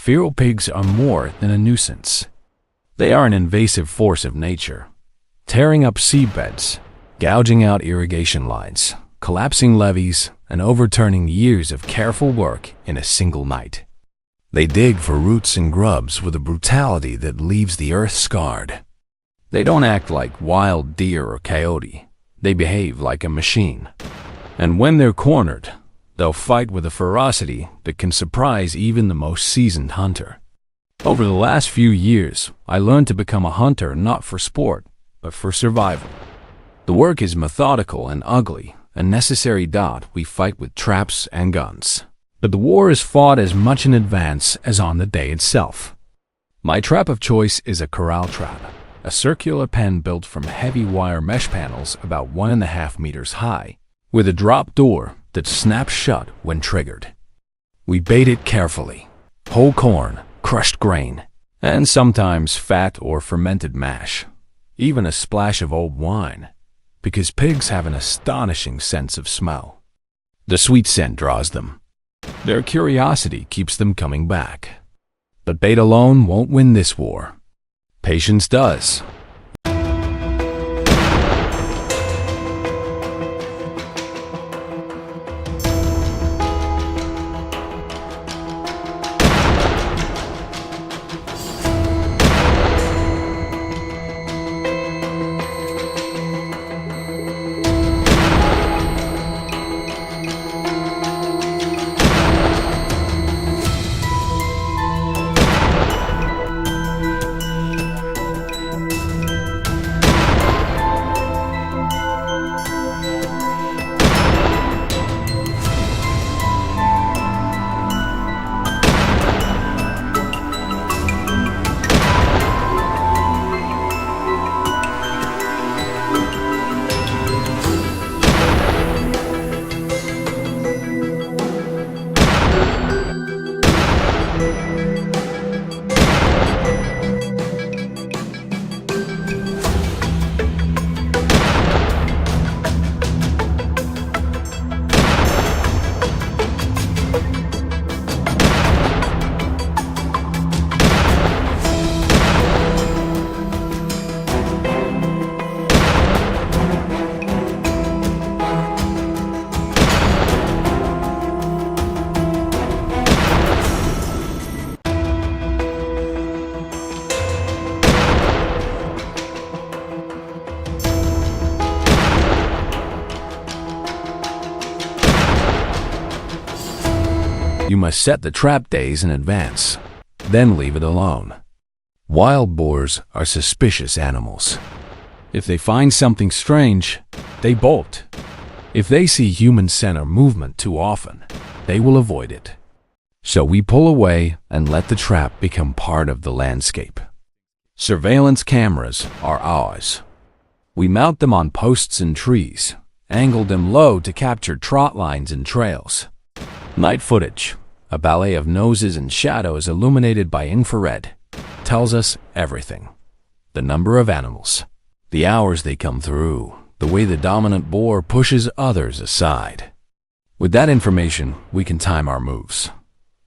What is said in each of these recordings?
feral pigs are more than a nuisance. They are an invasive force of nature, tearing up seabeds, gouging out irrigation lines, collapsing levees, and overturning years of careful work in a single night. They dig for roots and grubs with a brutality that leaves the earth scarred. They don't act like wild deer or coyote. They behave like a machine. And when they're cornered, they'll fight with a ferocity that can surprise even the most seasoned hunter. Over the last few years, I learned to become a hunter not for sport, but for survival. The work is methodical and ugly, a necessary dot we fight with traps and guns. But the war is fought as much in advance as on the day itself. My trap of choice is a corral trap, a circular pen built from heavy wire mesh panels about 1.5 meters high, with a drop door that snaps shut when triggered. We bait it carefully, whole corn, crushed grain, and sometimes fat or fermented mash, even a splash of old wine, because pigs have an astonishing sense of smell. The sweet scent draws them. Their curiosity keeps them coming back. But bait alone won't win this war. Patience does. You must set the trap days in advance, then leave it alone. Wild boars are suspicious animals. If they find something strange, they bolt. If they see human scent or movement too often, they will avoid it. So we pull away and let the trap become part of the landscape. Surveillance cameras are ours. We mount them on posts and trees, angle them low to capture trot lines and trails. Night footage, a ballet of noses and shadows illuminated by infrared, tells us everything. The number of animals, the hours they come through, the way the dominant boar pushes others aside. With that information, we can time our moves.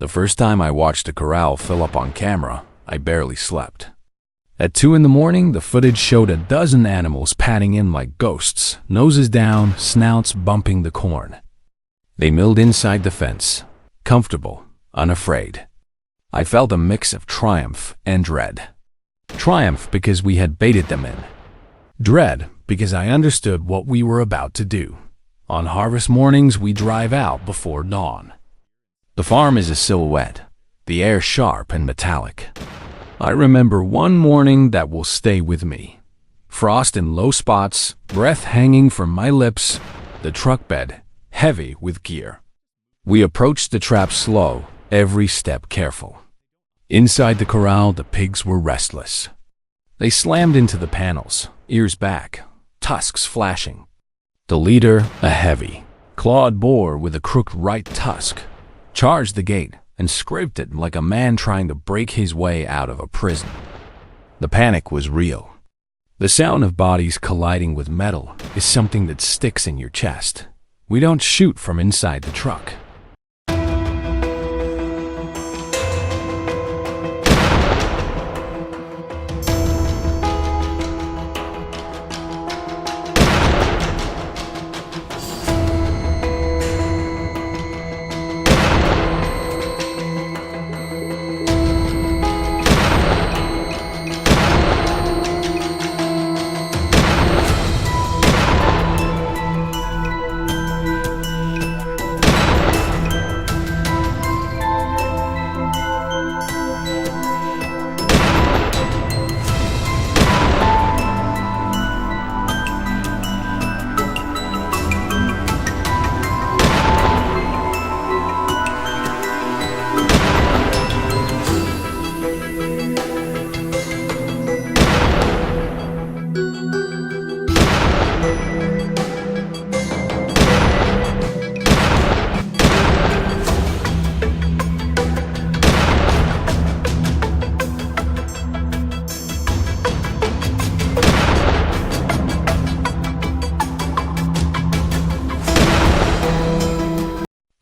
The first time I watched a corral fill up on camera, I barely slept. At 2 in the morning, the footage showed a dozen animals padding in like ghosts, noses down, snouts bumping the corn. They milled inside the fence, comfortable, unafraid. I felt a mix of triumph and dread. Triumph because we had baited them in. Dread because I understood what we were about to do. On harvest mornings, we drive out before dawn. The farm is a silhouette, the air sharp and metallic. I remember one morning that will stay with me. Frost in low spots, breath hanging from my lips, the truck bed heavy with gear. We approached the trap slow, every step careful. Inside the corral, the pigs were restless. They slammed into the panels, ears back, tusks flashing. The leader, a heavy, clawed boar with a crooked right tusk, charged the gate and scraped it like a man trying to break his way out of a prison. The panic was real. The sound of bodies colliding with metal is something that sticks in your chest. We don't shoot from inside the truck.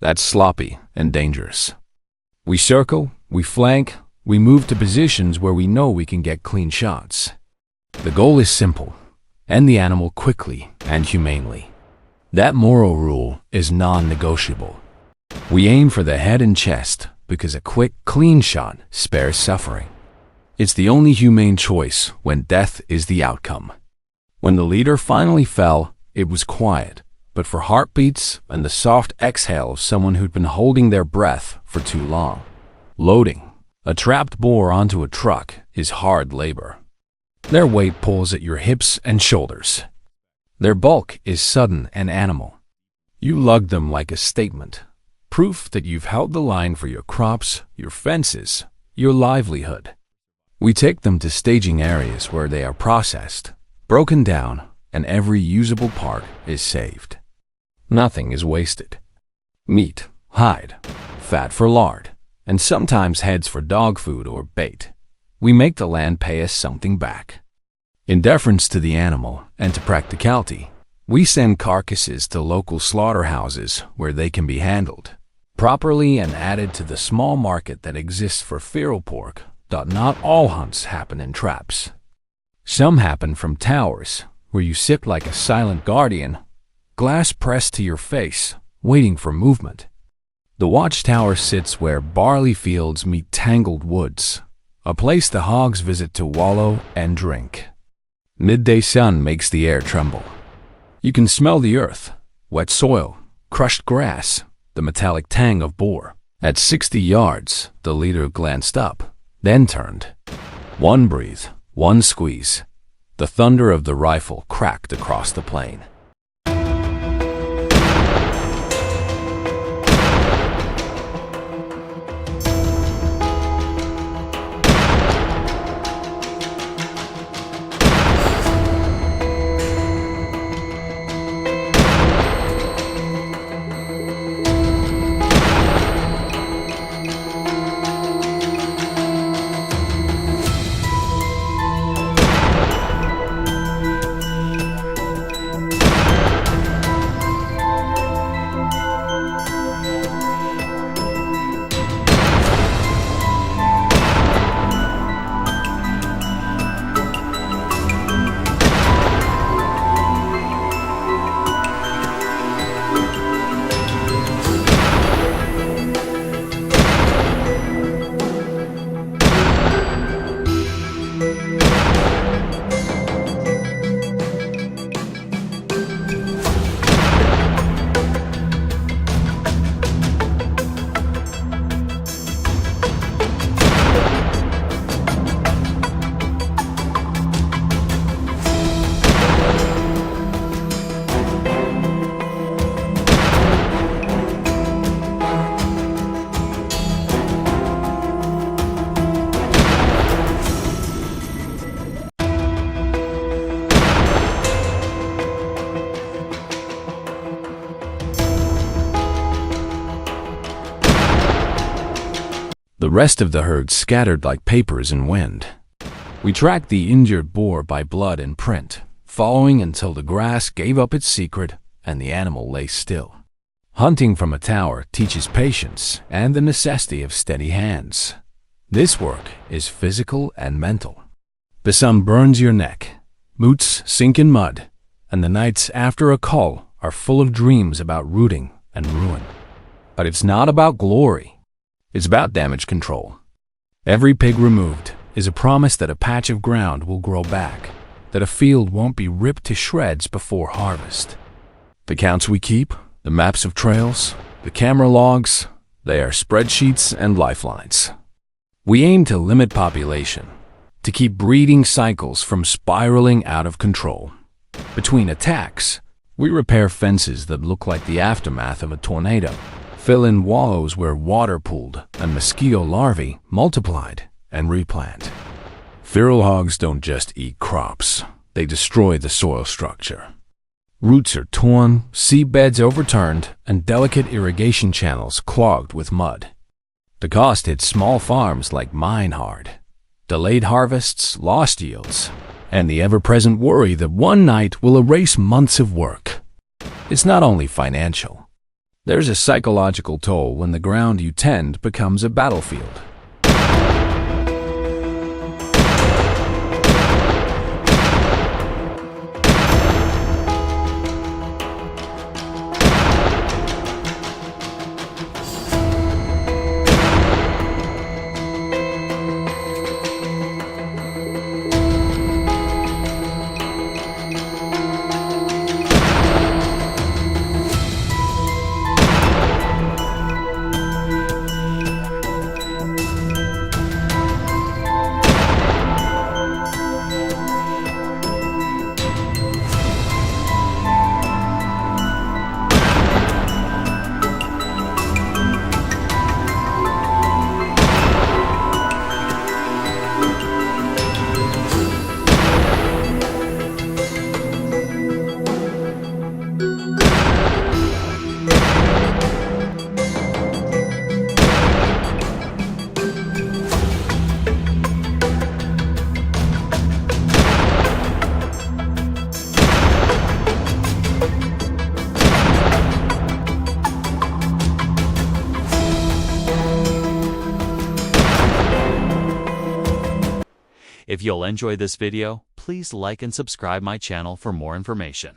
That's sloppy and dangerous. We circle, we flank, we move to positions where we know we can get clean shots. The goal is simple: end the animal quickly and humanely. That moral rule is non-negotiable. We aim for the head and chest because a quick, clean shot spares suffering. It's the only humane choice when death is the outcome. When the leader finally fell, it was quiet, but for heartbeats and the soft exhale of someone who'd been holding their breath for too long. Loading a trapped boar onto a truck is hard labor. Their weight pulls at your hips and shoulders. Their bulk is sudden and animal. You lug them like a statement, proof that you've held the line for your crops, your fences, your livelihood. We take them to staging areas where they are processed, broken down, and every usable part is saved. Nothing is wasted. Meat, hide, fat for lard, and sometimes heads for dog food or bait. We make the land pay us something back. In deference to the animal and to practicality, we send carcasses to local slaughterhouses where they can be handled properly and added to the small market that exists for feral pork. Not all hunts happen in traps. Some happen from towers, where you sit like a silent guardian, glass pressed to your face, waiting for movement. The watchtower sits where barley fields meet tangled woods, a place the hogs visit to wallow and drink. Midday sun makes the air tremble. You can smell the earth, wet soil, crushed grass, the metallic tang of boar. At 60 yards, the leader glanced up, then turned. One breath, one squeeze. The thunder of the rifle cracked across the plain. The rest of the herd scattered like papers in wind. We tracked the injured boar by blood and print, following until the grass gave up its secret and the animal lay still. Hunting from a tower teaches patience and the necessity of steady hands. This work is physical and mental. The sun burns your neck, boots sink in mud, and the nights after a cull are full of dreams about rooting and ruin. But it's not about glory. It's about damage control. Every pig removed is a promise that a patch of ground will grow back, that a field won't be ripped to shreds before harvest. The counts we keep, the maps of trails, the camera logs, they are spreadsheets and lifelines. We aim to limit population, to keep breeding cycles from spiraling out of control. Between attacks, we repair fences that look like the aftermath of a tornado, fill in wallows where water pooled and mosquito larvae multiplied and replant. Feral hogs don't just eat crops, they destroy the soil structure. Roots are torn, seabeds overturned, and delicate irrigation channels clogged with mud. The cost hits small farms like mine hard. Delayed harvests, lost yields, and the ever-present worry that one night will erase months of work. It's not only financial. There's a psychological toll when the ground you tend becomes a battlefield. If you'll enjoy this video, please like and subscribe my channel for more information.